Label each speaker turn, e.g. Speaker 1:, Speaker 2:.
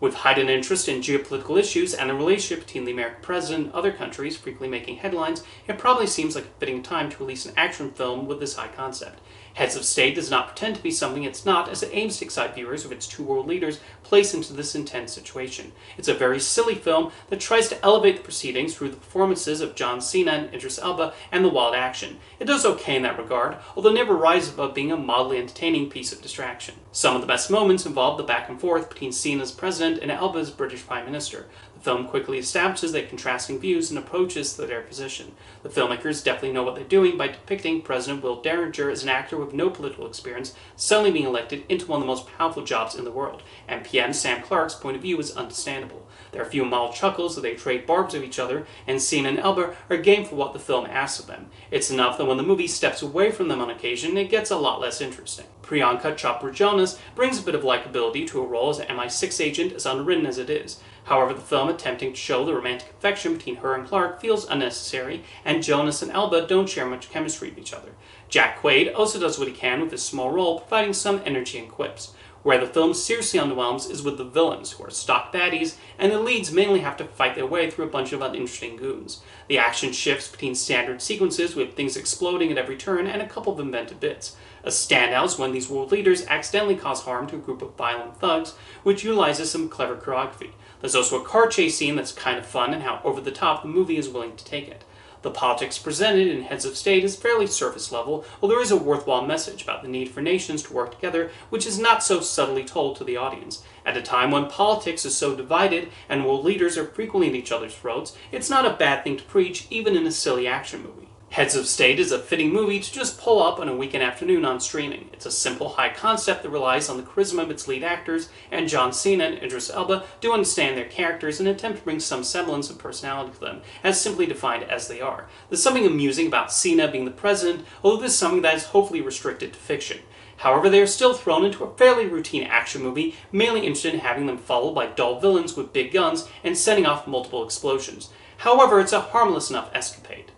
Speaker 1: With heightened interest in geopolitical issues and the relationship between the American president and other countries frequently making headlines, it probably seems like a fitting time to release an action film with this high concept. Heads of State does not pretend to be something it's not, as it aims to excite viewers of its two world leaders placed into this intense situation. It's a very silly film that tries to elevate the proceedings through the performances of John Cena and Idris Elba and the wild action. It does okay in that regard, although never rises above being a mildly entertaining piece of distraction. Some of the best moments involve the back and forth between Cena's president and Elba's British Prime Minister. The film quickly establishes their contrasting views and approaches to their position. The filmmakers definitely know what they're doing by depicting President Will Derringer as an actor with no political experience suddenly being elected into one of the most powerful jobs in the world, and PM Sam Clark's point of view is understandable. There are a few mild chuckles as they trade barbs of each other, and Cena and Elba are game for what the film asks of them. It's enough that when the movie steps away from them on occasion, it gets a lot less interesting. Priyanka Chopra Jonas brings a bit of likability to a role as an MI6 agent, as underwritten as it is. However, the film attempting to show the romantic affection between her and Clark feels unnecessary, and Jonas and Elba don't share much chemistry with each other. Jack Quaid also does what he can with his small role, providing some energy and quips. Where the film seriously underwhelms is with the villains, who are stock baddies, and the leads mainly have to fight their way through a bunch of uninteresting goons. The action shifts between standard sequences with things exploding at every turn and a couple of inventive bits. A standout is when these world leaders accidentally cause harm to a group of violent thugs, which utilizes some clever choreography. There's also a car chase scene that's kind of fun and how over the top the movie is willing to take it. The politics presented in Heads of State is fairly surface level, although there is a worthwhile message about the need for nations to work together, which is not so subtly told to the audience. At a time when politics is so divided and world leaders are frequently at each other's throats, it's not a bad thing to preach even in a silly action movie. Heads of State is a fitting movie to just pull up on a weekend afternoon on streaming. It's a simple, high concept that relies on the charisma of its lead actors, and John Cena and Idris Elba do understand their characters and attempt to bring some semblance of personality to them, as simply defined as they are. There's something amusing about Cena being the president, although this is something that is hopefully restricted to fiction. However, they are still thrown into a fairly routine action movie, mainly interested in having them followed by dull villains with big guns and setting off multiple explosions. However, it's a harmless enough escapade.